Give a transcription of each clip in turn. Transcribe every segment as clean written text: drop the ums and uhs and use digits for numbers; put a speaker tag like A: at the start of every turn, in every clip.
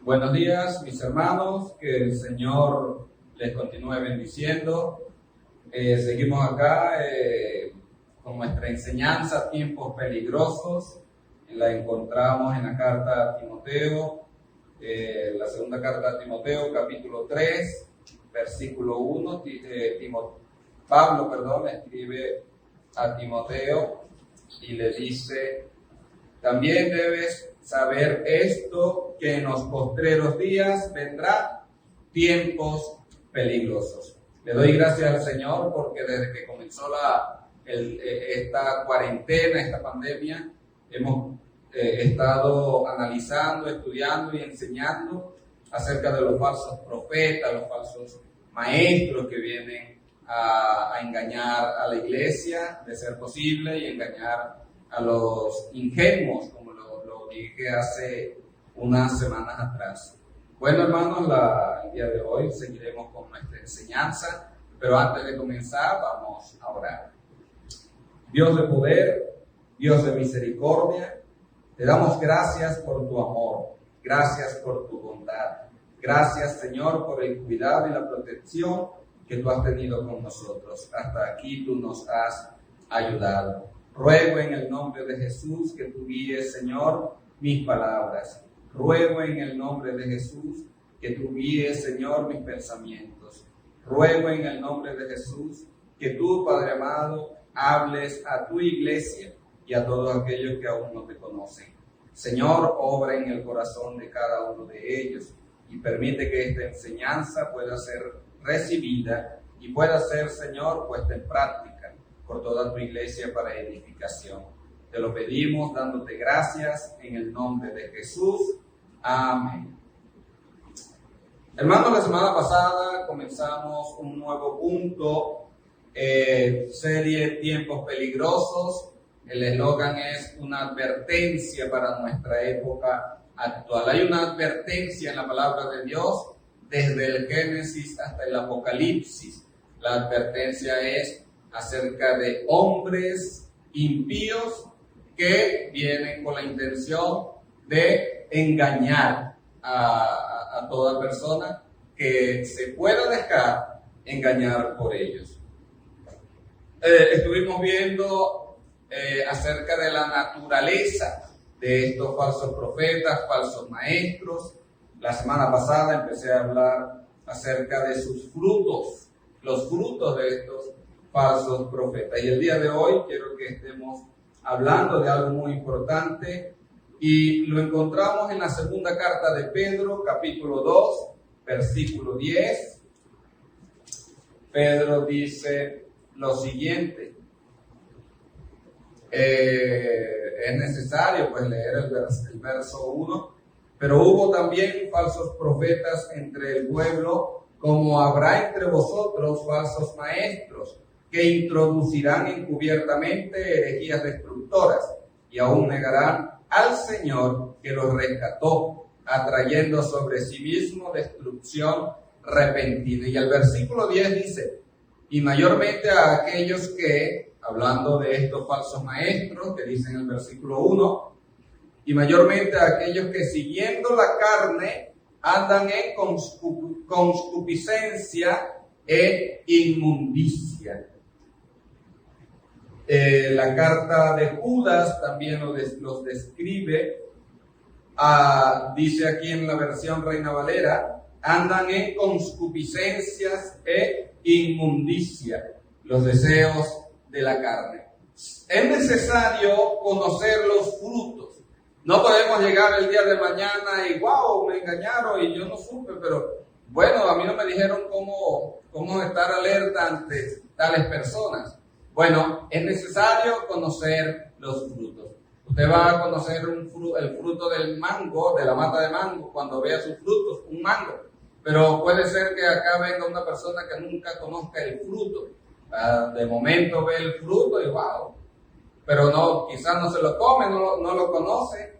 A: Buenos días, mis hermanos, que el Señor les continúe bendiciendo. Seguimos acá con nuestra enseñanza, tiempos peligrosos. La encontramos en la carta a Timoteo, la segunda carta a Timoteo, capítulo 3, versículo 1. Pablo escribe a Timoteo y le dice: también debes saber esto, que en los postreros días vendrán tiempos peligrosos. Le doy gracias al Señor porque desde que comenzó esta cuarentena, esta pandemia, hemos estado analizando, estudiando y enseñando acerca de los falsos profetas, los falsos maestros que vienen a engañar a la iglesia, de ser posible, y engañar a los ingenuos, como lo dije hace unas semanas atrás. Bueno, hermanos, el día de hoy seguiremos con nuestra enseñanza, pero antes de comenzar vamos a orar. Dios de poder, Dios de misericordia, te damos gracias por tu amor, gracias por tu bondad, gracias, Señor, por el cuidado y la protección que tú has tenido con nosotros. Hasta aquí tú nos has ayudado. Ruego en el nombre de Jesús que tú guíes, Señor, mis palabras. Ruego en el nombre de Jesús que tú guíes, Señor, mis pensamientos. Ruego en el nombre de Jesús que tú, Padre amado, hables a tu iglesia y a todos aquellos que aún no te conocen. Señor, obra en el corazón de cada uno de ellos y permite que esta enseñanza pueda ser recibida y pueda ser, Señor, puesta en práctica por toda tu iglesia para edificación. Te lo pedimos dándote gracias en el nombre de Jesús. Amén. Hermanos, la semana pasada comenzamos un nuevo punto, serie Tiempos Peligrosos. El eslogan es una advertencia para nuestra época actual. Hay una advertencia en la palabra de Dios desde el Génesis hasta el Apocalipsis. La advertencia es acerca de hombres impíos que vienen con la intención de engañar a toda persona que se pueda dejar engañar por ellos. Estuvimos viendo acerca de la naturaleza de estos falsos profetas, falsos maestros. La semana pasada empecé a hablar acerca de sus frutos, los frutos de estos falsos profetas. Y el día de hoy quiero que estemos hablando de algo muy importante y lo encontramos en la segunda carta de Pedro, capítulo 2, versículo 10. Pedro dice lo siguiente. Es necesario pues leer el verso 1. Pero hubo también falsos profetas entre el pueblo, como habrá entre vosotros falsos maestros, que introducirán encubiertamente herejías destructoras, y aún negarán al Señor que los rescató, atrayendo sobre sí mismo destrucción repentina. Y el versículo 10 dice: y mayormente a aquellos que, hablando de estos falsos maestros, que dice en el versículo 1, y mayormente a aquellos que siguiendo la carne andan en concupiscencia e inmundicia. La carta de Judas también los describe. Dice aquí en la versión Reina Valera: andan en concupiscencias e inmundicia, los deseos de la carne. Es necesario conocer los frutos. No podemos llegar el día de mañana y wow, me engañaron y yo no supe, pero bueno, a mí no me dijeron cómo estar alerta ante tales personas. Bueno, es necesario conocer los frutos. Usted va a conocer el fruto del mango, de la mata de mango, cuando vea sus frutos, un mango. Pero puede ser que acá venga una persona que nunca conozca el fruto. De momento ve el fruto y wow, pero no, quizás no se lo come, no lo conoce.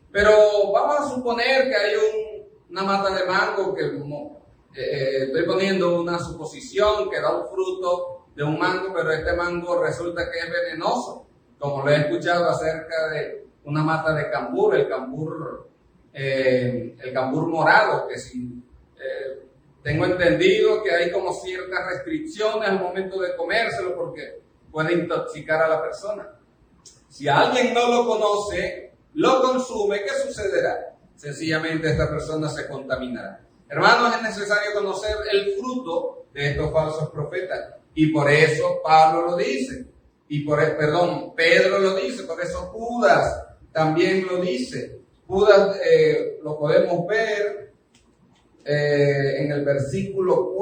A: Pero vamos a suponer que hay una mata de mango que estoy poniendo una suposición que da un fruto de un mango, pero este mango resulta que es venenoso, como lo he escuchado acerca de una mata de cambur. El cambur el cambur morado, que si tengo entendido que hay como ciertas restricciones al momento de comérselo porque puede intoxicar a la persona. Si alguien no lo conoce, lo consume, ¿qué sucederá? Sencillamente esta persona se contaminará. Hermanos, es necesario conocer el fruto de estos falsos profetas. Y por eso Pablo lo dice. Pedro lo dice. Por eso Judas también lo dice. Judas lo podemos ver en el versículo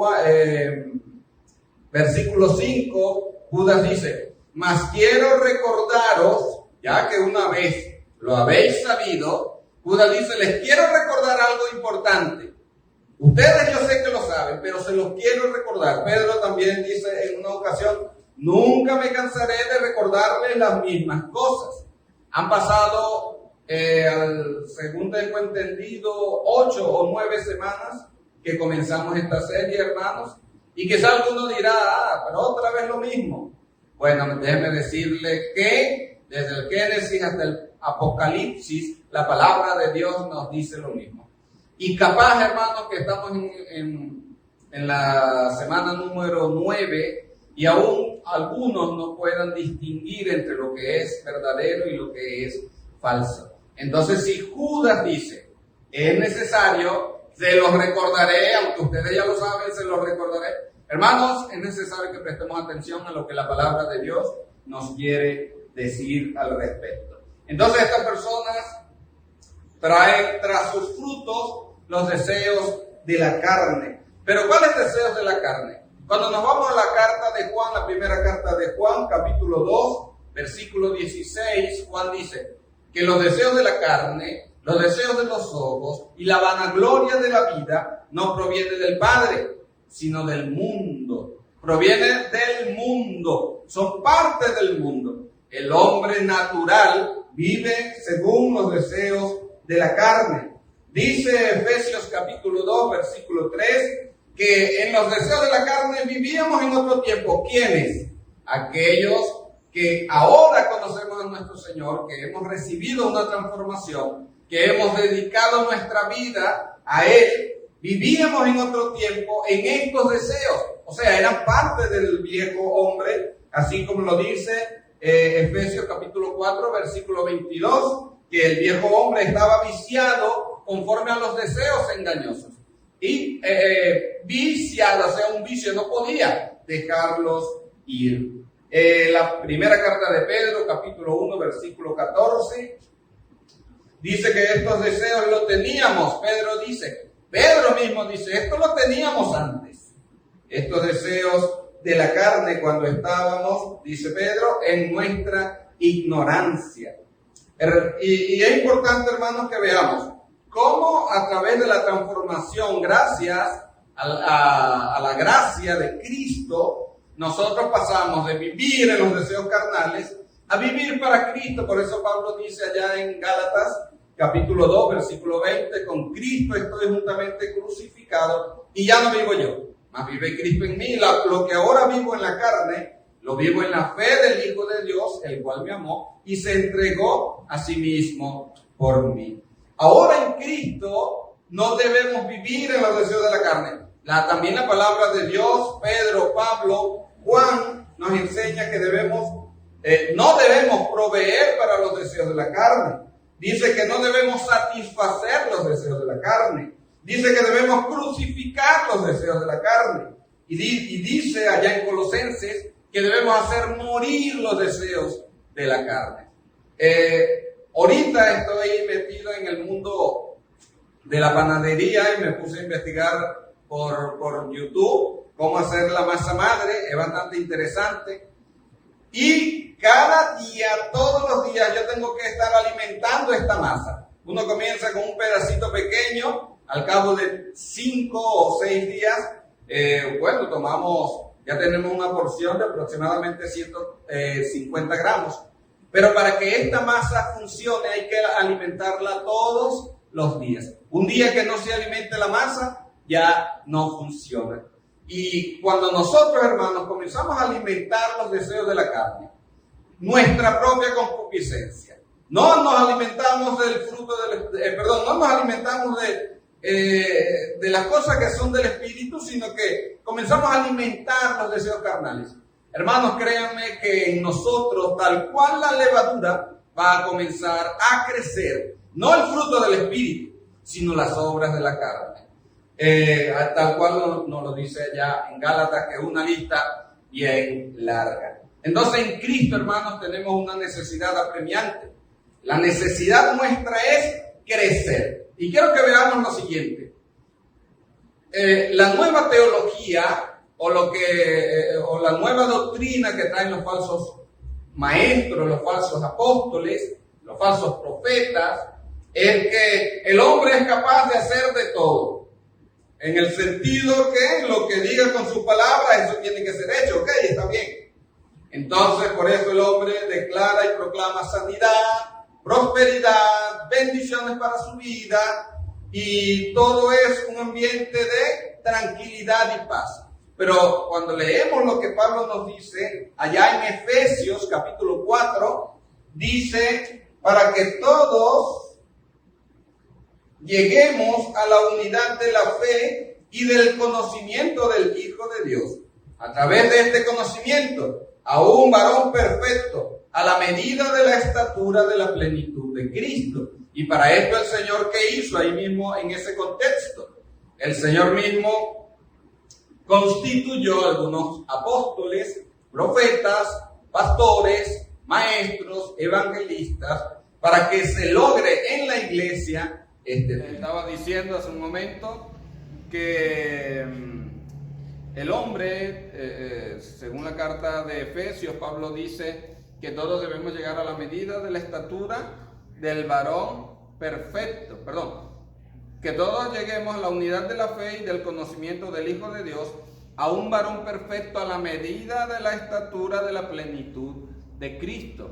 A: 5. Judas dice: mas quiero recordaros, ya que una vez lo habéis sabido. Judas dice: les quiero recordar algo importante. Ustedes yo sé que lo saben, pero se los quiero recordar. Pedro también dice en una ocasión: nunca me cansaré de recordarles las mismas cosas. Han pasado, según tengo entendido, 8 o 9 semanas que comenzamos esta serie, hermanos. Y quizá alguno dirá: pero otra vez lo mismo. Bueno, déjenme decirle que desde el Génesis hasta el Apocalipsis, la palabra de Dios nos dice lo mismo. Y capaz, hermanos, que estamos en la semana número 9 y aún algunos no puedan distinguir entre lo que es verdadero y lo que es falso. Entonces, si Judas dice: es necesario, se los recordaré, aunque ustedes ya lo saben, se los recordaré. Hermanos, es necesario que prestemos atención a lo que la palabra de Dios nos quiere decir al respecto. Entonces, estas personas traen tras sus frutos los deseos de la carne. Pero ¿cuáles deseos de la carne? Cuando nos vamos a la carta de Juan, la primera carta de Juan, capítulo 2, versículo 16, Juan dice que los deseos de la carne, los deseos de los ojos y la vanagloria de la vida no proviene del Padre, sino del mundo. Proviene del mundo, son parte del mundo. El hombre natural vive según los deseos de la carne. Dice Efesios capítulo 2, versículo 3, que en los deseos de la carne vivíamos en otro tiempo. ¿Quiénes? Aquellos que ahora conocemos a nuestro Señor, que hemos recibido una transformación, que hemos dedicado nuestra vida a Él. Vivíamos en otro tiempo en estos deseos. O sea, eran parte del viejo hombre, así como lo dice Efesios capítulo 4, versículo 22, que el viejo hombre estaba viciado conforme a los deseos engañosos. Y viciado, o sea, un vicio, no podía dejarlos ir. La primera carta de Pedro, capítulo 1, versículo 14, dice que estos deseos los teníamos. Pedro mismo dice, esto lo teníamos antes. Estos deseos de la carne cuando estábamos, dice Pedro, en nuestra ignorancia. Y es importante, hermanos, que veamos cómo a través de la transformación, gracias a la gracia de Cristo, nosotros pasamos de vivir en los deseos carnales a vivir para Cristo. Por eso Pablo dice allá en Gálatas, capítulo 2, versículo 20, con Cristo estoy juntamente crucificado y ya no vivo yo, mas vive Cristo en mí. Lo que ahora vivo en la carne, lo vivo en la fe del Hijo de Dios, el cual me amó y se entregó a sí mismo por mí. Ahora en Cristo no debemos vivir en los deseos de la carne. También la palabra de Dios, Pedro, Pablo, Juan, nos enseña que no debemos proveer para los deseos de la carne. Dice que no debemos satisfacer los deseos de la carne. Dice que debemos crucificar los deseos de la carne. Y dice allá en Colosenses que debemos hacer morir los deseos de la carne. Ahorita estoy metido en el mundo de la panadería y me puse a investigar por YouTube cómo hacer la masa madre. Es bastante interesante. Y cada día, todos los días, yo tengo que estar alimentando esta masa. Uno comienza con un pedacito pequeño, al cabo de 5 o 6 días, ya tenemos una porción de aproximadamente 150 gramos. Pero para que esta masa funcione hay que alimentarla todos los días. Un día que no se alimente la masa, ya no funciona. Y cuando nosotros, hermanos, comenzamos a alimentar los deseos de la carne, nuestra propia concupiscencia, No nos alimentamos del fruto del, no nos alimentamos de las cosas que son del Espíritu, sino que comenzamos a alimentar los deseos carnales. Hermanos, créanme que en nosotros, tal cual la levadura, va a comenzar a crecer, no el fruto del Espíritu, sino las obras de la carne. Tal cual nos lo dice allá en Gálatas, que es una lista bien larga. Entonces, en Cristo, hermanos, tenemos una necesidad apremiante. La necesidad nuestra es crecer. Y quiero que veamos lo siguiente. La nueva teología o la nueva doctrina que traen los falsos maestros, los falsos apóstoles, los falsos profetas, es que el hombre es capaz de hacer de todo. En el sentido que lo que diga con su palabra, eso tiene que ser hecho. Ok, está bien. Entonces, por eso el hombre declara y proclama sanidad, prosperidad, bendiciones para su vida, y todo es un ambiente de tranquilidad y paz. Pero cuando leemos lo que Pablo nos dice allá en Efesios capítulo 4, dice, para que todos lleguemos a la unidad de la fe y del conocimiento del Hijo de Dios. A través de este conocimiento, a un varón perfecto, a la medida de la estatura de la plenitud de Cristo. Y para esto el Señor, ¿qué hizo ahí mismo en ese contexto? El Señor mismo constituyó algunos apóstoles, profetas, pastores, maestros, evangelistas, para que se logre en la iglesia este fin. Estaba diciendo hace un momento que el hombre, según la carta de Efesios, Pablo dice que todos debemos llegar a la medida de la estatura del varón perfecto, que todos lleguemos a la unidad de la fe y del conocimiento del Hijo de Dios, a un varón perfecto a la medida de la estatura de la plenitud de Cristo.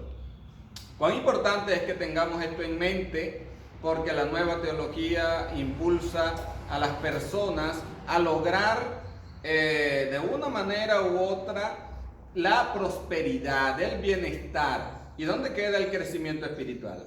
A: Cuán importante es que tengamos esto en mente, porque la nueva teología impulsa a las personas a lograr de una manera u otra la prosperidad, el bienestar. ¿Y dónde queda el crecimiento espiritual?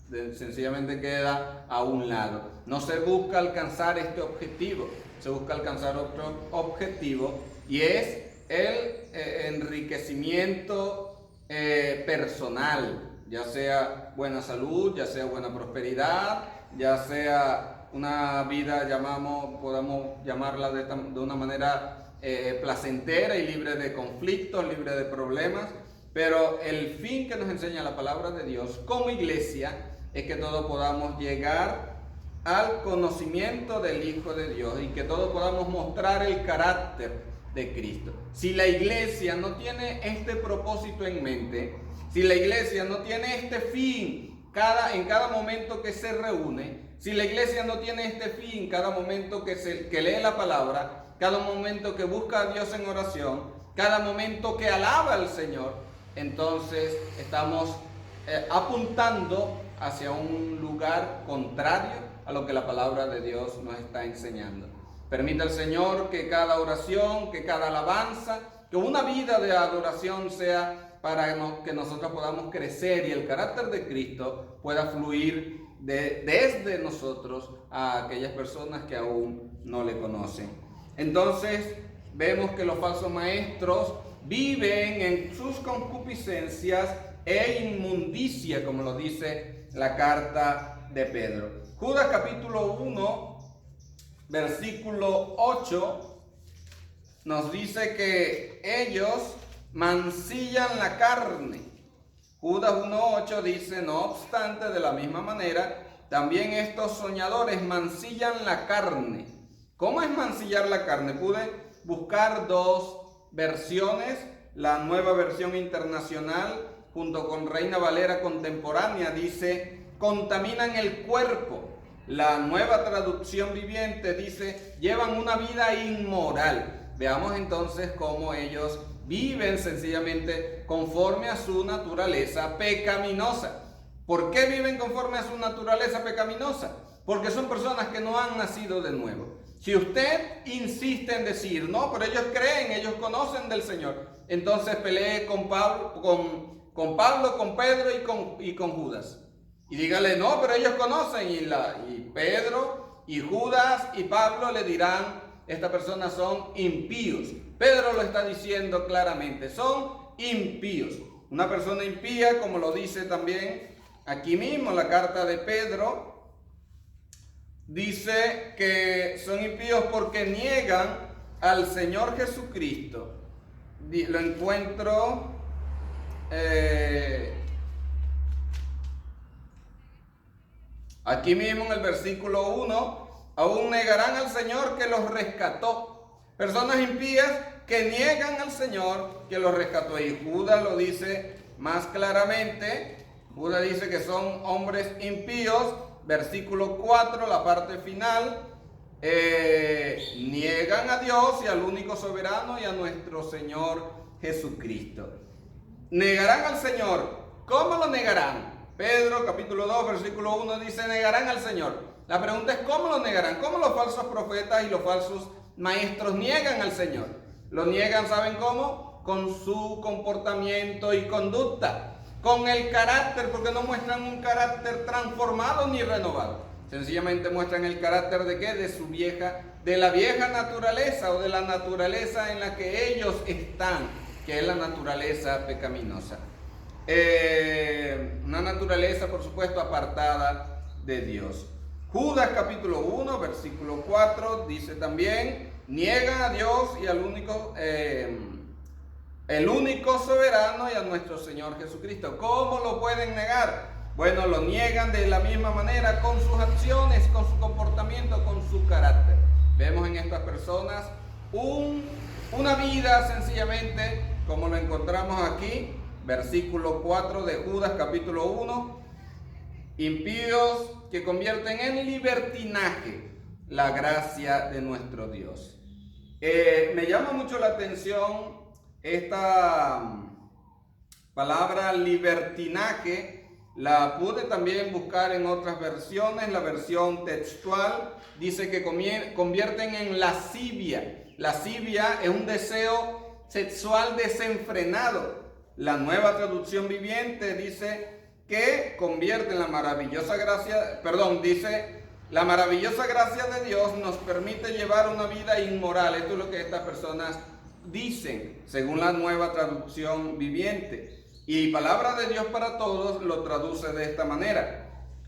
A: Sencillamente queda a un lado. No se busca alcanzar este objetivo, se busca alcanzar otro objetivo, y es el enriquecimiento personal, ya sea buena salud, ya sea buena prosperidad, ya sea una vida, podemos llamarla de una manera placentera y libre de conflictos, libre de problemas. Pero el fin que nos enseña la palabra de Dios como iglesia es que todos podamos llegar al conocimiento del Hijo de Dios y que todos podamos mostrar el carácter de Cristo. Si la iglesia no tiene este propósito en mente, si la iglesia no tiene este fin en cada momento que se reúne, si la iglesia no tiene este fin cada momento que lee la palabra, cada momento que busca a Dios en oración, cada momento que alaba al Señor, entonces estamos apuntando hacia un lugar contrario a lo que la palabra de Dios nos está enseñando. Permita al Señor que cada oración, que cada alabanza, que una vida de adoración sea para que nosotros podamos crecer y el carácter de Cristo pueda fluir desde nosotros a aquellas personas que aún no le conocen. Entonces vemos que los falsos maestros viven en sus concupiscencias e inmundicia, como lo dice la carta de Pedro. Judas capítulo 1, versículo 8, nos dice que ellos mancillan la carne. Judas 1:8 dice, no obstante, de la misma manera, también estos soñadores mancillan la carne. ¿Cómo es mancillar la carne? Pude buscar dos versiones, la Nueva Versión Internacional junto con Reina Valera Contemporánea dice, contaminan el cuerpo. La Nueva Traducción Viviente dice, llevan una vida inmoral. Veamos entonces cómo ellos viven sencillamente conforme a su naturaleza pecaminosa. ¿Por qué viven conforme a su naturaleza pecaminosa? Porque son personas que no han nacido de nuevo. Si usted insiste en decir, no, pero ellos creen, ellos conocen del Señor, entonces pelee con con Pablo, con Pedro y con Judas. Y dígale, no, pero ellos conocen. Y Pedro y Judas y Pablo le dirán, estas personas son impíos. Pedro lo está diciendo claramente, son impíos. Una persona impía, como lo dice también aquí mismo la carta de Pedro, dice que son impíos porque niegan al Señor Jesucristo. Lo encuentro aquí mismo en el versículo 1. Aún negarán al Señor que los rescató. Personas impías que niegan al Señor que los rescató. Y Judas lo dice más claramente. Judas dice que son hombres impíos. Versículo 4, la parte final. Niegan a Dios y al único soberano y a nuestro Señor Jesucristo. Negarán al Señor. ¿Cómo lo negarán? Pedro capítulo 2 versículo 1 dice negarán al Señor. La pregunta es ¿cómo lo negarán? ¿Cómo los falsos profetas y los falsos maestros niegan al Señor? Lo niegan, ¿saben cómo? Con su comportamiento y conducta, con el carácter, porque no muestran un carácter transformado ni renovado. Sencillamente muestran el carácter de ¿qué? De la vieja naturaleza o de la naturaleza en la que ellos están, que es la naturaleza pecaminosa. Una naturaleza, por supuesto, apartada de Dios. Judas capítulo 1, versículo 4 dice también, niegan a Dios y al único, el único soberano y a nuestro Señor Jesucristo. ¿Cómo lo pueden negar? Bueno, lo niegan de la misma manera con sus acciones, con su comportamiento, con su carácter. Vemos en estas personas una vida sencillamente, como lo encontramos aquí, versículo 4 de Judas capítulo 1, impíos que convierten en libertinaje la gracia de nuestro Dios. Me llama mucho la atención esta palabra libertinaje. La pude también buscar en otras versiones. La versión textual dice que convierten en lascivia. Lascivia es un deseo sexual desenfrenado. La Nueva Traducción Viviente dice que convierte en la maravillosa gracia, dice, la maravillosa gracia de Dios nos permite llevar una vida inmoral. Esto es lo que estas personas dicen, según la Nueva Traducción Viviente. Y Palabra de Dios para Todos lo traduce de esta manera.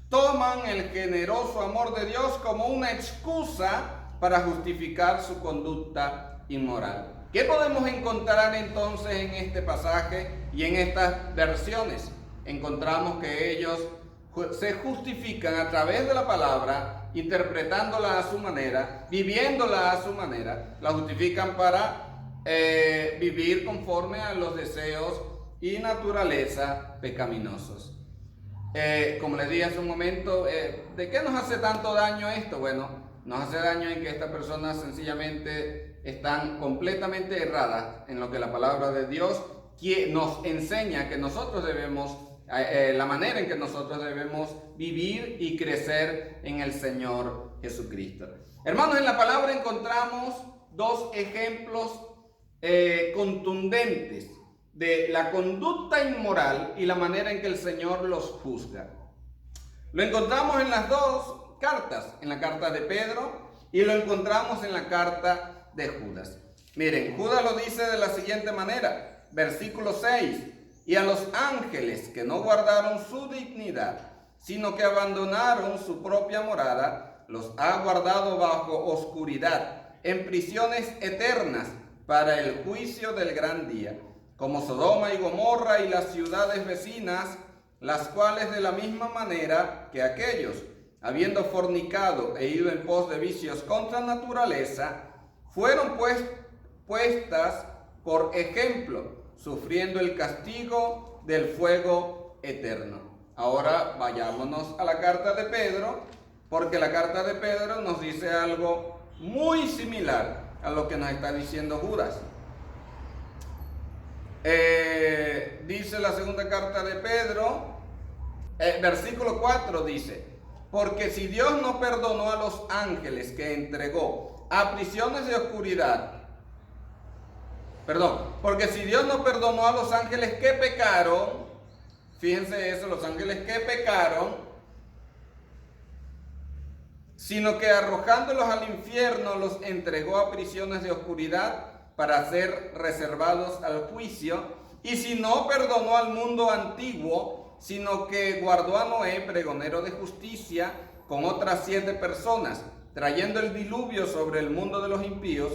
A: Toman el generoso amor de Dios como una excusa para justificar su conducta inmoral. ¿Qué podemos encontrar entonces en este pasaje y en estas versiones? Encontramos que ellos se justifican a través de la palabra, interpretándola a su manera, viviéndola a su manera, la justifican para vivir conforme a los deseos y naturaleza pecaminosos. Como les dije hace un momento, ¿de qué nos hace tanto daño esto? Bueno, nos hace daño en que estas personas sencillamente están completamente erradas en lo que la palabra de Dios nos enseña que nosotros debemos, la manera en que nosotros debemos vivir y crecer en el Señor Jesucristo. Hermanos, en la palabra encontramos dos ejemplos contundentes de la conducta inmoral y la manera en que el Señor los juzga. Lo encontramos en las dos cartas, en la carta de Pedro y lo encontramos en la carta de Judas. Miren, Judas lo dice de la siguiente manera, versículo 6, y a los ángeles que no guardaron su dignidad, sino que abandonaron su propia morada, los ha guardado bajo oscuridad, en prisiones eternas, para el juicio del gran día, como Sodoma y Gomorra y las ciudades vecinas, las cuales de la misma manera que aquellos, habiendo fornicado e ido en pos de vicios contra naturaleza, fueron puestas por ejemplo, sufriendo el castigo del fuego eterno. Ahora vayámonos a la carta de Pedro, porque la carta de Pedro nos dice algo muy similar a lo que nos está diciendo Judas. Dice la segunda carta de Pedro, versículo 4 dice, porque si Dios no perdonó a los ángeles que entregó a prisiones de oscuridad, porque si Dios no perdonó a los ángeles que pecaron, fíjense eso, los ángeles que pecaron, sino que arrojándolos al infierno los entregó a prisiones de oscuridad para ser reservados al juicio. Y si no perdonó al mundo antiguo, sino que guardó a Noé, pregonero de justicia, con otras 7 personas, trayendo el diluvio sobre el mundo de los impíos.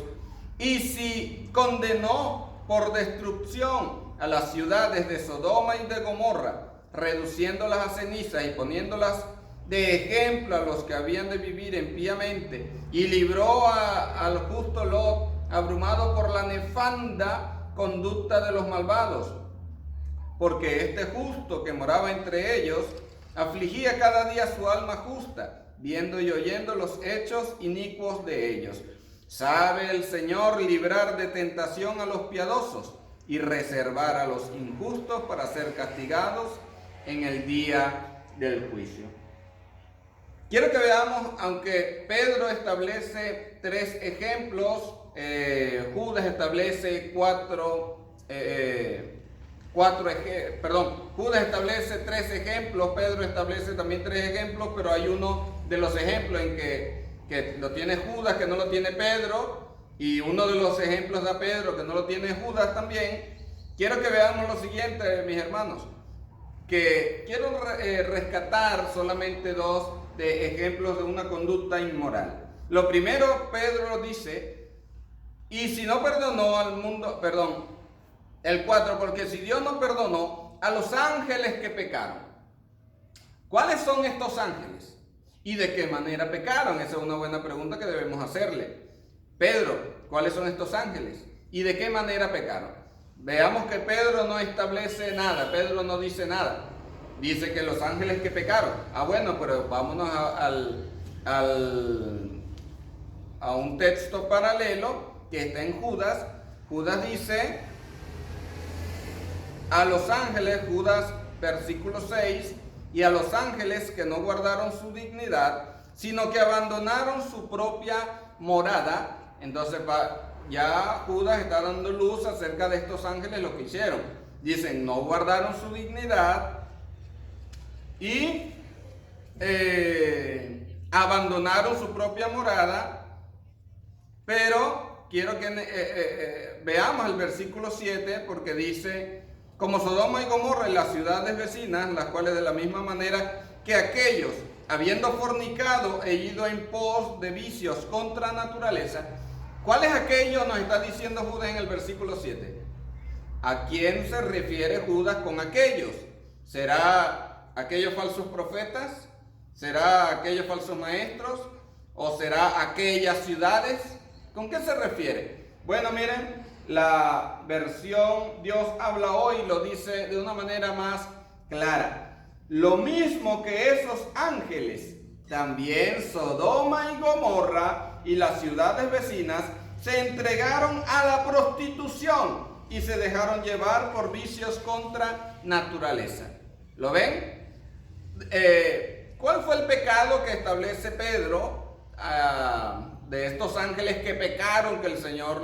A: Y si condenó por destrucción a las ciudades de Sodoma y de Gomorra, reduciéndolas a cenizas y poniéndolas de ejemplo a los que habían de vivir impíamente, y libró al justo Lot, abrumado por la nefanda conducta de los malvados, porque este justo que moraba entre ellos afligía cada día su alma justa, viendo y oyendo los hechos inicuos de ellos. Sabe el Señor librar de tentación a los piadosos y reservar a los injustos para ser castigados en el día del juicio. Quiero que veamos, aunque Pedro establece 3 ejemplos, Judas establece Judas establece 3 ejemplos, Pedro establece también 3 ejemplos, pero hay uno de los ejemplos en que lo tiene Judas, que no lo tiene Pedro, y uno de los ejemplos da Pedro, que no lo tiene Judas también. Quiero que veamos lo siguiente, mis hermanos, que quiero rescatar solamente 2 de ejemplos de una conducta inmoral. Lo primero, Pedro dice, y si no perdonó al mundo, el 4, porque si Dios no perdonó a los ángeles que pecaron. ¿Cuáles son estos ángeles? ¿Y de qué manera pecaron? Esa es una buena pregunta que debemos hacerle. Pedro, ¿cuáles son estos ángeles? ¿Y de qué manera pecaron? Veamos que Pedro no establece nada, Pedro no dice nada. Dice que los ángeles que pecaron. Bueno, pero vámonos a un texto paralelo que está en Judas. Judas dice a los ángeles, Judas versículo 6, y a los ángeles que no guardaron su dignidad, sino que abandonaron su propia morada. Entonces ya Judas está dando luz acerca de estos ángeles, lo que hicieron. Dicen, no guardaron su dignidad y abandonaron su propia morada. Pero quiero que veamos el versículo 7, porque dice, como Sodoma y Gomorra y las ciudades vecinas, las cuales de la misma manera que aquellos, habiendo fornicado e ido en pos de vicios contra naturaleza. ¿Cuál es aquello? Nos está diciendo Judas en el versículo 7. ¿A quién se refiere Judas con aquellos? ¿Será aquellos falsos profetas? ¿Será aquellos falsos maestros? ¿O será aquellas ciudades? ¿Con qué se refiere? Bueno, miren, la versión Dios habla hoy lo dice de una manera más clara. Lo mismo que esos ángeles, también Sodoma y Gomorra y las ciudades vecinas se entregaron a la prostitución y se dejaron llevar por vicios contra naturaleza. ¿Lo ven? ¿Cuál fue el pecado que establece Pedro de estos ángeles que pecaron, que el Señor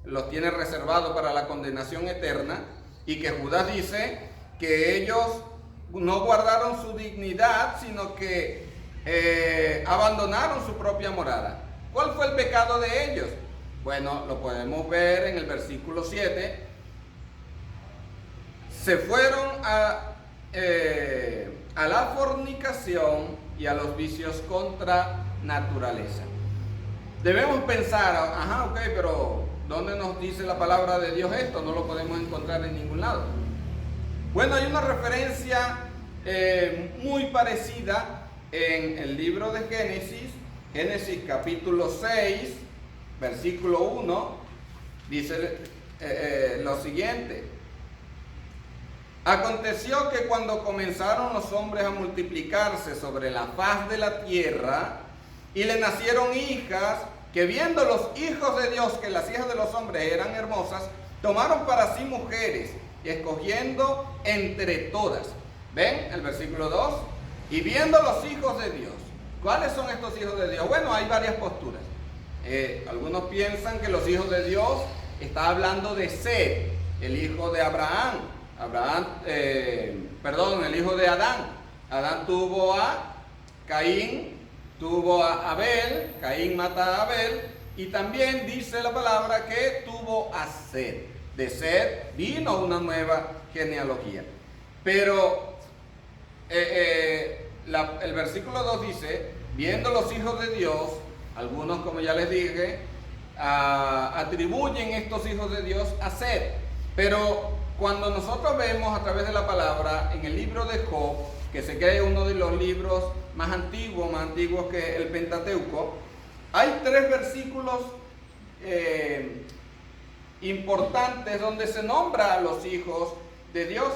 A: los tiene reservados para la condenación eterna, y que Judas dice que ellos no guardaron su dignidad, sino que abandonaron su propia morada? ¿Cuál fue el pecado de ellos? Bueno, lo podemos ver en el versículo 7. Se fueron a la fornicación y a los vicios contra naturaleza. Debemos pensar, pero ¿dónde nos dice la palabra de Dios esto? No lo podemos encontrar en ningún lado. Bueno, hay una referencia muy parecida en el libro de Génesis capítulo 6, versículo 1, dice lo siguiente. Aconteció que cuando comenzaron los hombres a multiplicarse sobre la faz de la tierra, y le nacieron hijas, que viendo los hijos de Dios que las hijas de los hombres eran hermosas, tomaron para sí mujeres, escogiendo entre todas. ¿Ven? El versículo 2. Y viendo los hijos de Dios. ¿Cuáles son estos hijos de Dios? Bueno, hay varias posturas. Algunos piensan que los hijos de Dios está hablando de Seth, el hijo de Abraham. el hijo de Adán. Adán tuvo a Caín, tuvo a Abel, Caín mata a Abel, y también dice la palabra que tuvo a Set. De Set vino una nueva genealogía. Pero el versículo 2 dice, viendo los hijos de Dios, algunos, como ya les dije, atribuyen estos hijos de Dios a Set. Pero cuando nosotros vemos a través de la palabra en el libro de Job, que se cree uno de los libros más antiguos que el Pentateuco, hay 3 versículos importantes donde se nombra a los hijos de Dios.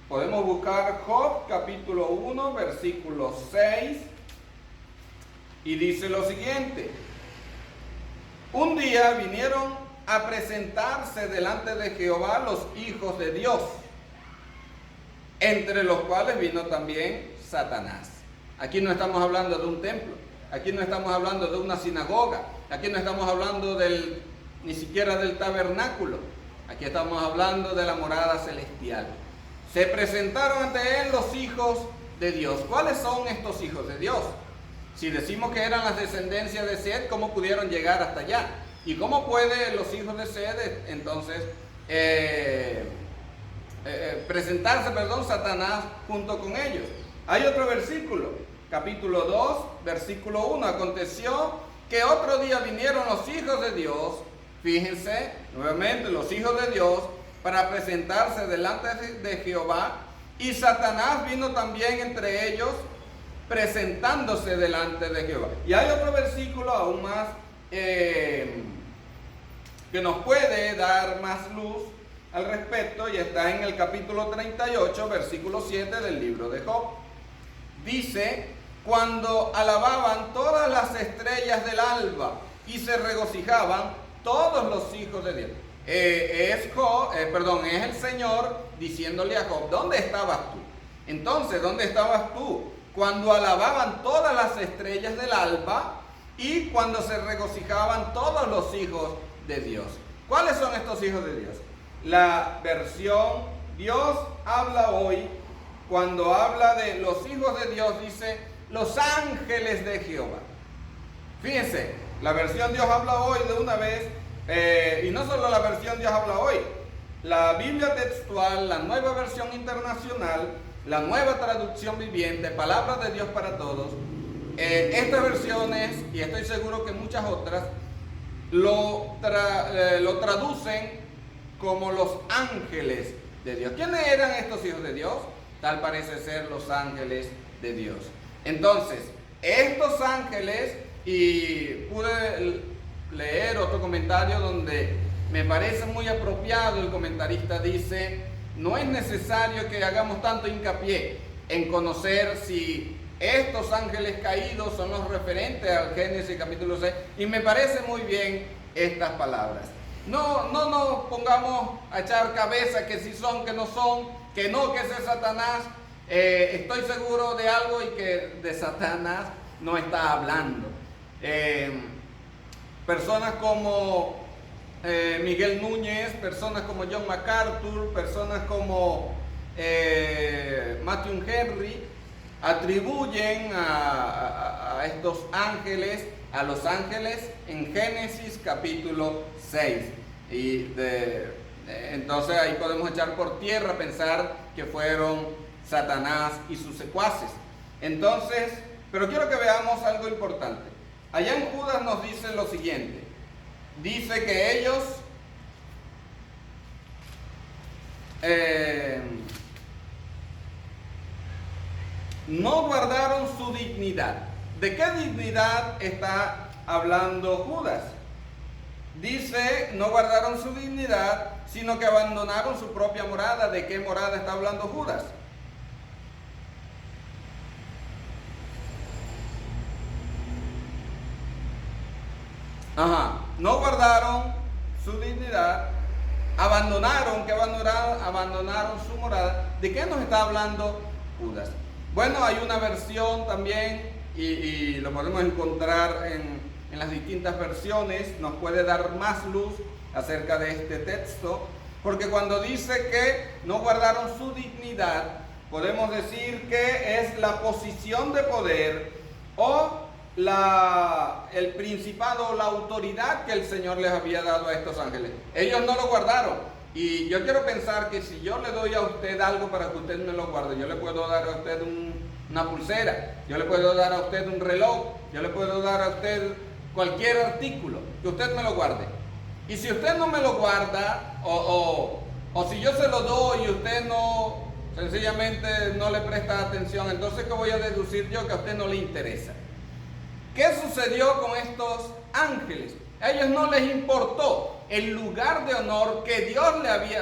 A: Podemos buscar Job capítulo 1, versículo 6, y dice lo siguiente: un día vinieron a presentarse delante de Jehová los hijos de Dios, entre los cuales vino también Satanás. Aquí no estamos hablando de un templo, aquí no estamos hablando de una sinagoga, aquí no estamos hablando ni siquiera del tabernáculo, aquí estamos hablando de la morada celestial. Se presentaron ante él los hijos de Dios. ¿Cuáles son estos hijos de Dios? Si decimos que eran las descendencias de Set, ¿cómo pudieron llegar hasta allá? ¿Y cómo puede los hijos de Set entonces presentarse, Satanás junto con ellos? Hay otro versículo, capítulo 2, versículo 1. Aconteció que otro día vinieron los hijos de Dios, fíjense, nuevamente los hijos de Dios, para presentarse delante de Jehová, y Satanás vino también entre ellos, presentándose delante de Jehová. Y hay otro versículo aún más que nos puede dar más luz al respecto, y está en el capítulo 38, versículo 7 del libro de Job. Dice: cuando alababan todas las estrellas del alba y se regocijaban todos los hijos de Dios. Es el Señor diciéndole a Job: ¿dónde estabas tú? Entonces, ¿dónde estabas tú cuando alababan todas las estrellas del alba y cuando se regocijaban todos los hijos de Dios? ¿Cuáles son estos hijos de Dios? La versión Dios habla hoy, cuando habla de los hijos de Dios, dice los ángeles de Jehová. Fíjense, la versión Dios habla hoy de una vez, y no solo la versión Dios habla hoy, la Biblia textual, la nueva versión internacional, la nueva traducción viviente, palabra de Dios para todos, estas versiones, y estoy seguro que muchas otras, lo traducen como los ángeles de Dios. ¿Quiénes eran estos hijos de Dios? Tal parece ser los ángeles de Dios. Entonces, estos ángeles, y pude leer otro comentario donde me parece muy apropiado, el comentarista dice: no es necesario que hagamos tanto hincapié en conocer si estos ángeles caídos son los referentes al Génesis capítulo 6, y me parece muy bien estas palabras. No nos pongamos a echar cabeza que si son, que no son, que no, que ese es Satanás. Estoy seguro de algo, y que de Satanás no está hablando. Personas como Miguel Núñez, personas como John MacArthur, personas como Matthew Henry, atribuyen a estos ángeles, a los ángeles, en Génesis capítulo 6. Entonces ahí podemos echar por tierra, pensar que fueron Satanás y sus secuaces. Entonces, pero quiero que veamos algo importante. Allá en Judas nos dice lo siguiente. Dice que ellos no guardaron su dignidad. ¿De qué dignidad está hablando Judas? Dice, no guardaron su dignidad, sino que abandonaron su propia morada. ¿De qué morada está hablando Judas? No guardaron su dignidad, abandonaron su morada. ¿De qué nos está hablando Judas? Bueno, hay una versión también, y lo podemos encontrar en las distintas versiones, nos puede dar más luz acerca de este texto. Porque cuando dice que no guardaron su dignidad, podemos decir que es la posición de poder o el principado o la autoridad que el Señor les había dado a estos ángeles. Ellos no lo guardaron. Y yo quiero pensar que si yo le doy a usted algo para que usted me lo guarde, yo le puedo dar a usted una pulsera, yo le puedo dar a usted un reloj, yo le puedo dar a usted cualquier artículo, que usted me lo guarde. Y si usted no me lo guarda, o si yo se lo doy y usted no, sencillamente no le presta atención, entonces ¿qué voy a deducir yo? Que a usted no le interesa. ¿Qué sucedió con estos ángeles? A ellos no les importó el lugar de honor que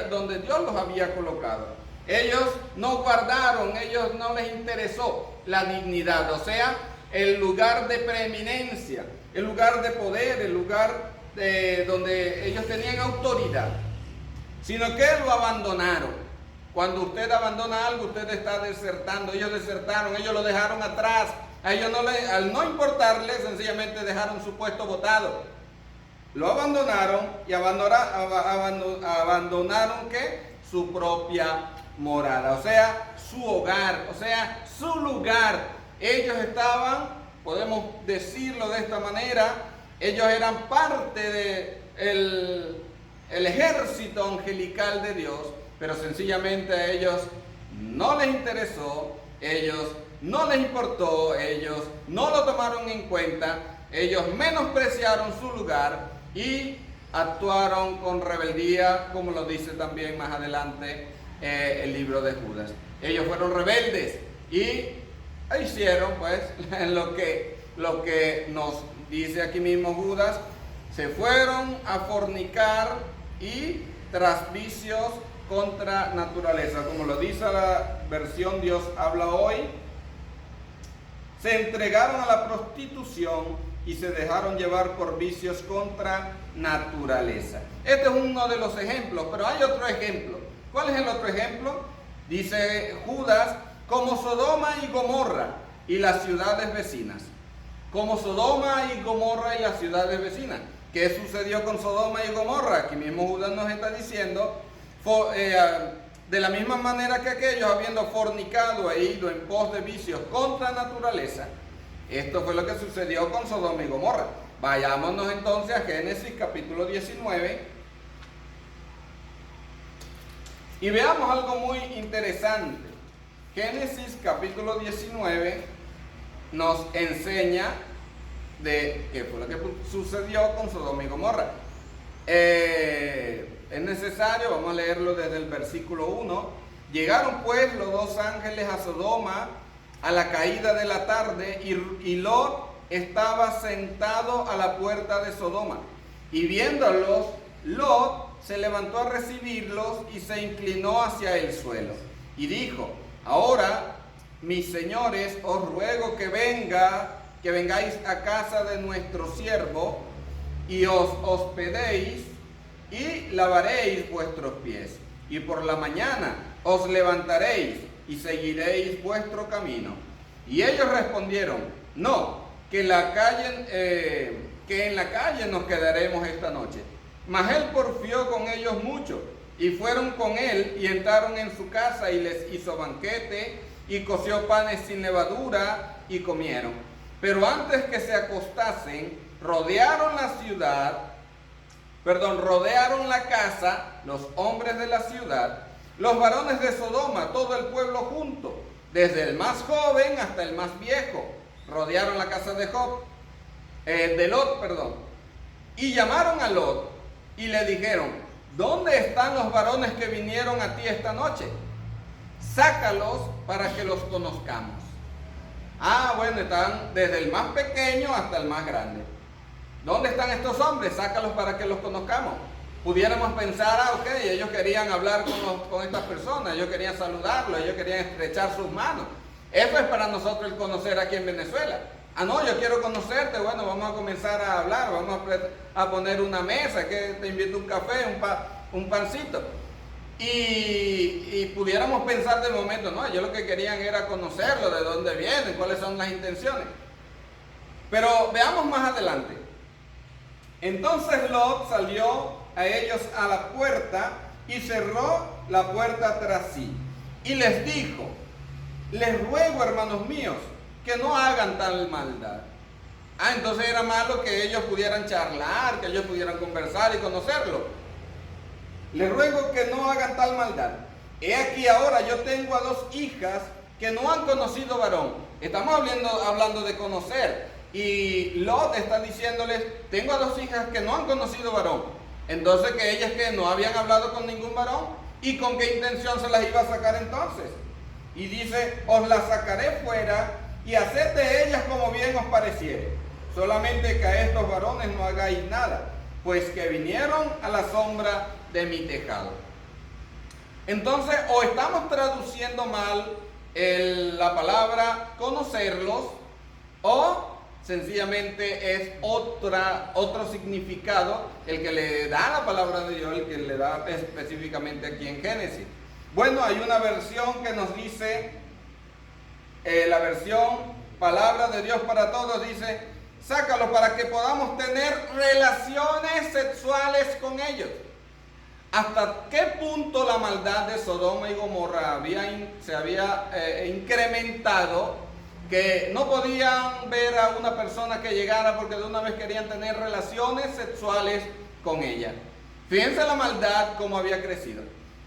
A: donde Dios los había colocado. Ellos no guardaron, ellos no les interesó la dignidad, o sea, el lugar de preeminencia, el lugar de poder, el lugar donde ellos tenían autoridad, sino que lo abandonaron. Cuando usted abandona algo, usted está desertando. Ellos desertaron, ellos lo dejaron atrás. A ellos al no importarles, sencillamente dejaron su puesto botado. Lo abandonaron y abandonaron ¿qué? Su propia morada, o sea, su hogar, o sea, su lugar. Ellos estaban, podemos decirlo de esta manera, ellos eran parte del ejército angelical de Dios, pero sencillamente a ellos no les interesó, ellos no les importó, ellos no lo tomaron en cuenta, ellos menospreciaron su lugar y actuaron con rebeldía, como lo dice también más adelante el libro de Judas. Ellos fueron rebeldes y hicieron pues lo que nos dice aquí mismo Judas, se fueron a fornicar y tras vicios contra naturaleza, como lo dice la versión Dios habla hoy, se entregaron a la prostitución y se dejaron llevar por vicios contra naturaleza. Este es uno de los ejemplos, pero hay otro ejemplo. ¿Cuál es el otro ejemplo? Dice Judas, como Sodoma y Gomorra y las ciudades vecinas. Como Sodoma y Gomorra y las ciudades vecinas. ¿Qué sucedió con Sodoma y Gomorra? Aquí mismo Judas nos está diciendo, de la misma manera que aquellos, habiendo fornicado e ido en pos de vicios contra naturaleza, esto fue lo que sucedió con Sodoma y Gomorra. Vayámonos entonces a Génesis capítulo 19 y veamos algo muy interesante. Génesis capítulo 19 nos enseña de qué fue lo que sucedió con Sodoma y Gomorra. Es necesario, vamos a leerlo desde el versículo 1. Llegaron pues los dos ángeles a Sodoma a la caída de la tarde, y Lot estaba sentado a la puerta de Sodoma. Y viéndolos, Lot se levantó a recibirlos y se inclinó hacia el suelo. Y dijo, ahora, mis señores, os ruego que vengáis a casa de nuestro siervo y os hospedéis y lavaréis vuestros pies. Y por la mañana os levantaréis y seguiréis vuestro camino. Y ellos respondieron, no, que en la calle nos quedaremos esta noche. Mas él porfió con ellos mucho, y fueron con él y entraron en su casa y les hizo banquete y coció panes sin levadura y comieron. Pero antes que se acostasen, rodearon la casa, los hombres de la ciudad, los varones de Sodoma, todo el pueblo junto, desde el más joven hasta el más viejo, rodearon la casa de Lot, y llamaron a Lot y le dijeron, ¿dónde están los varones que vinieron a ti esta noche? Sácalos para que los conozcamos. Bueno, están desde el más pequeño hasta el más grande. ¿Dónde están estos hombres? Sácalos para que los conozcamos. Pudiéramos pensar, ok, ellos querían hablar con estas personas, ellos querían saludarlos, ellos querían estrechar sus manos. Eso es para nosotros el conocer aquí en Venezuela. No, yo quiero conocerte, bueno, vamos a comenzar a hablar, vamos a poner una mesa, que te invito un café, un pancito. Y pudiéramos pensar de momento, no, ellos lo que querían era conocerlo, de dónde vienen, cuáles son las intenciones. Pero veamos más adelante. Entonces Lot salió a ellos a la puerta y cerró la puerta tras sí. Y les dijo: les ruego, hermanos míos, que no hagan tal maldad. Entonces era malo que ellos pudieran charlar, que ellos pudieran conversar y conocerlo. Les ruego que no hagan tal maldad. He aquí ahora yo tengo a 2 hijas que no han conocido varón. Estamos hablando de conocer. Y Lot está diciéndoles: tengo a 2 hijas que no han conocido varón. Entonces, que ellas que no habían hablado con ningún varón, ¿y con qué intención se las iba a sacar entonces? Y dice: os las sacaré fuera y haced de ellas como bien os pareciere. Solamente que a estos varones no hagáis nada, pues que vinieron a la sombra de mi tejado. Entonces, o estamos traduciendo mal la palabra conocerlos, o sencillamente es otro significado el que le da la palabra de Dios, el que le da específicamente aquí en Génesis. Bueno, hay una versión que nos dice, la versión Palabra de Dios para Todos, dice: sácalo para que podamos tener relaciones sexuales con ellos. ¿Hasta qué punto la maldad de Sodoma y Gomorra se había incrementado? Que no podían ver a una persona que llegara porque de una vez querían tener relaciones sexuales con ella. Fíjense la maldad cómo había crecido.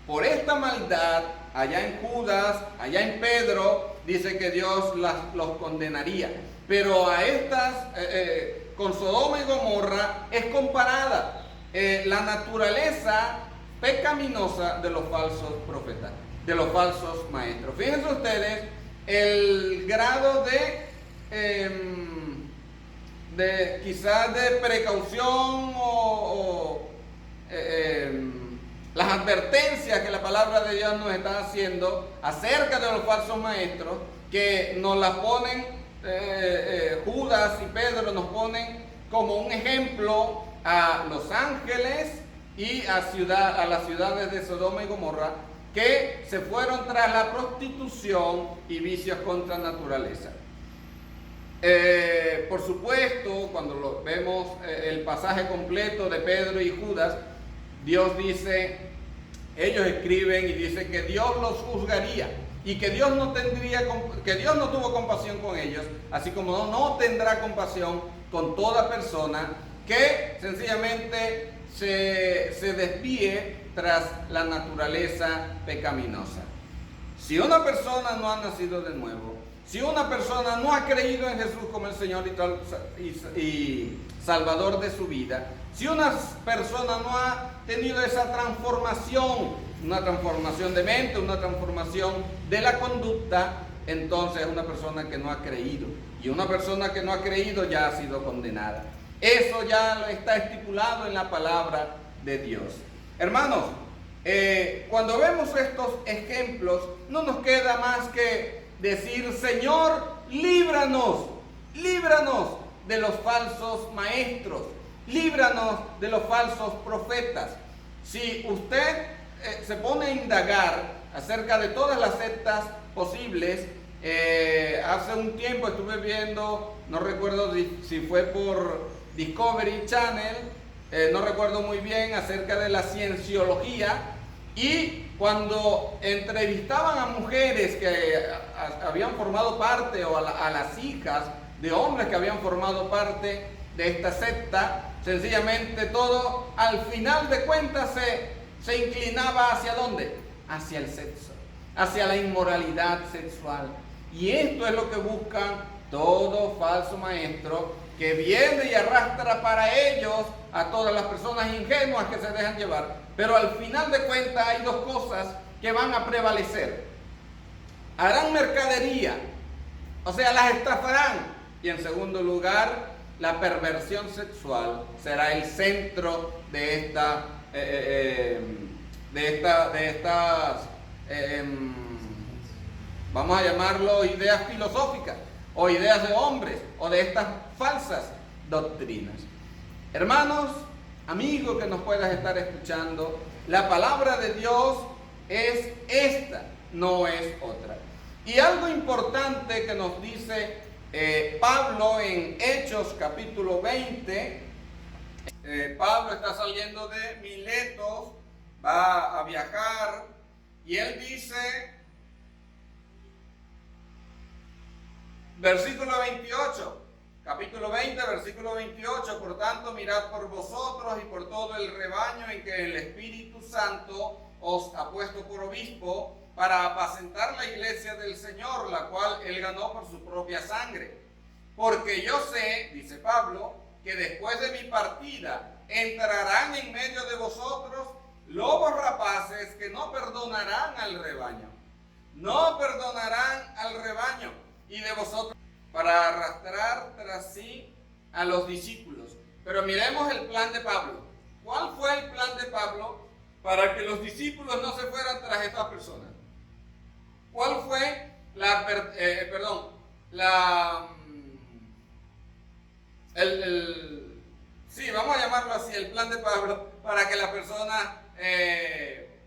A: Por esta maldad, allá en Judas, allá en Pedro, dice que Dios los condenaría. Pero a estas, con Sodoma y Gomorra, es comparada la naturaleza pecaminosa de los falsos profetas, de los falsos maestros. Fíjense ustedes el grado de quizás de precaución o las advertencias que la palabra de Dios nos está haciendo acerca de los falsos maestros, que nos las ponen Judas y Pedro, nos ponen como un ejemplo a los ángeles y a las ciudades de Sodoma y Gomorra, que se fueron tras la prostitución y vicios contra naturaleza. Por supuesto, cuando vemos el pasaje completo de Pedro y Judas, Dios dice, ellos escriben y dice que Dios los juzgaría y que Dios no tuvo compasión con ellos, así como no tendrá compasión con toda persona que sencillamente se desvíe tras la naturaleza pecaminosa. Si una persona no ha nacido de nuevo, si una persona no ha creído en Jesús como el Señor y Salvador de su vida, si una persona no ha tenido esa transformación, una transformación de mente, una transformación de la conducta, entonces es una persona que no ha creído. Y una persona que no ha creído ya ha sido condenada. Eso ya está estipulado en la palabra de Dios. Hermanos, cuando vemos estos ejemplos, no nos queda más que decir: Señor, líbranos de los falsos maestros, líbranos de los falsos profetas. Si usted se pone a indagar acerca de todas las sectas posibles, hace un tiempo estuve viendo, no recuerdo si fue por Discovery Channel, no recuerdo muy bien, acerca de la cienciología, y cuando entrevistaban a mujeres que habían formado parte, o a las hijas de hombres que habían formado parte de esta secta, sencillamente todo al final de cuentas se inclinaba ¿hacia dónde? Hacia el sexo, hacia la inmoralidad sexual. Y esto es lo que buscan todo falso maestro, que viene y arrastra para ellos a todas las personas ingenuas que se dejan llevar. Pero al final de cuentas hay dos cosas que van a prevalecer: harán mercadería, o sea, las estafarán, y en segundo lugar, la perversión sexual será el centro de estas vamos a llamarlo ideas filosóficas, o ideas de hombres, o de estas falsas doctrinas. Hermanos, amigo que nos puedas estar escuchando, la palabra de Dios es esta, no es otra. Y algo importante que nos dice Pablo en Hechos capítulo 20, Pablo está saliendo de Miletos, va a viajar y él dice, versículo 28, capítulo 20, versículo 28, por tanto mirad por vosotros y por todo el rebaño en que el Espíritu Santo os ha puesto por obispo para apacentar la iglesia del Señor, la cual él ganó por su propia sangre. Porque yo sé, dice Pablo, que después de mi partida entrarán en medio de vosotros lobos rapaces que no perdonarán al rebaño. No perdonarán al rebaño y de vosotros para arrastrar tras sí a los discípulos. Pero miremos el plan de Pablo. ¿Cuál fue el plan de Pablo para que los discípulos no se fueran tras estas personas? ¿Cuál fue vamos a llamarlo así, el plan de Pablo para que las personas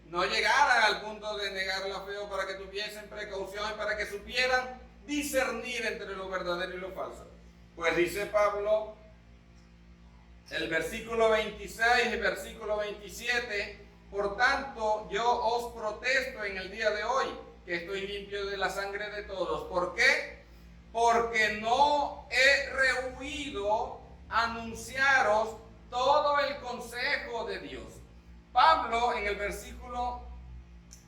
A: no llegaran al punto de negar la fe, o para que tuviesen precaución y para que supieran discernir entre lo verdadero y lo falso? Pues dice Pablo, el versículo 26 y versículo 27, por tanto yo os protesto en el día de hoy que estoy limpio de la sangre de todos. ¿Por qué? Porque no he rehuido anunciaros todo el consejo de Dios. Pablo en el versículo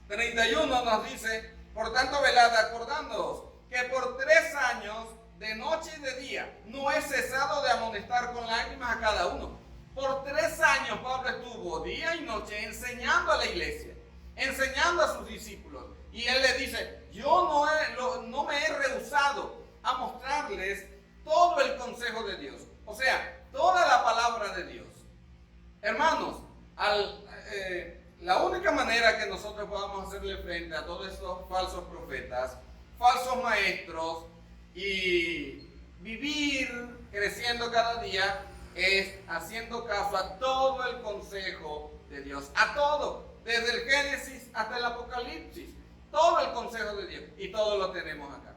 A: 31 nos dice, por tanto velad, acordándoos que por 3 años, de noche y de día, no he cesado de amonestar con lágrimas a cada uno. Por 3 años Pablo estuvo día y noche enseñando a la iglesia, enseñando a sus discípulos. Y él les dice, yo no me he rehusado a mostrarles todo el consejo de Dios. O sea, toda la palabra de Dios. Hermanos, la única manera que nosotros podamos hacerle frente a todos estos falsos profetas, falsos maestros, y vivir creciendo cada día es haciendo caso a todo el consejo de Dios, a todo, desde el Génesis hasta el Apocalipsis, todo el consejo de Dios, y todo lo tenemos acá.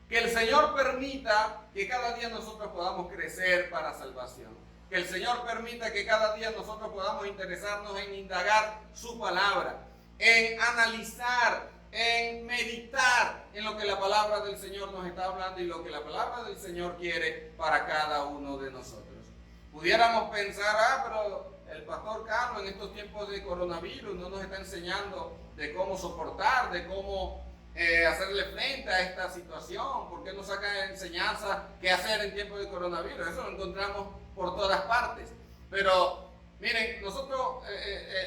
A: Que el Señor permita que cada día nosotros podamos crecer para salvación. Que el Señor permita que cada día nosotros podamos interesarnos en indagar su palabra, en analizar, en meditar en lo que la palabra del Señor nos está hablando y lo que la palabra del Señor quiere para cada uno de nosotros. Pudiéramos pensar, pero el pastor Carlos en estos tiempos de coronavirus no nos está enseñando de cómo soportar, de cómo hacerle frente a esta situación. ¿Por qué no saca enseñanza qué hacer en tiempos de coronavirus? Eso lo encontramos por todas partes. Pero miren, nosotros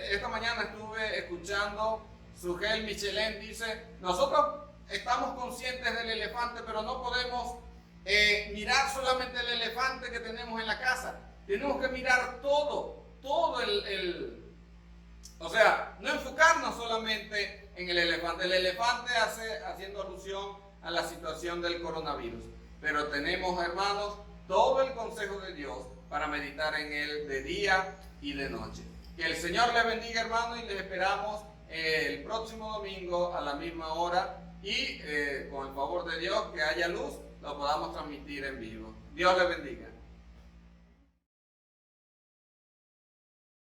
A: esta mañana estuve escuchando Sugel Michelin, dice, nosotros estamos conscientes del elefante, pero no podemos mirar solamente el elefante que tenemos en la casa. Tenemos que mirar todo o sea, no enfocarnos solamente en el elefante. El elefante haciendo alusión a la situación del coronavirus. Pero tenemos, hermanos, todo el consejo de Dios para meditar en él de día y de noche. Que el Señor les bendiga, hermanos, y les esperamos el próximo domingo a la misma hora y con el favor de Dios, que haya luz, lo podamos transmitir en vivo. Dios les bendiga.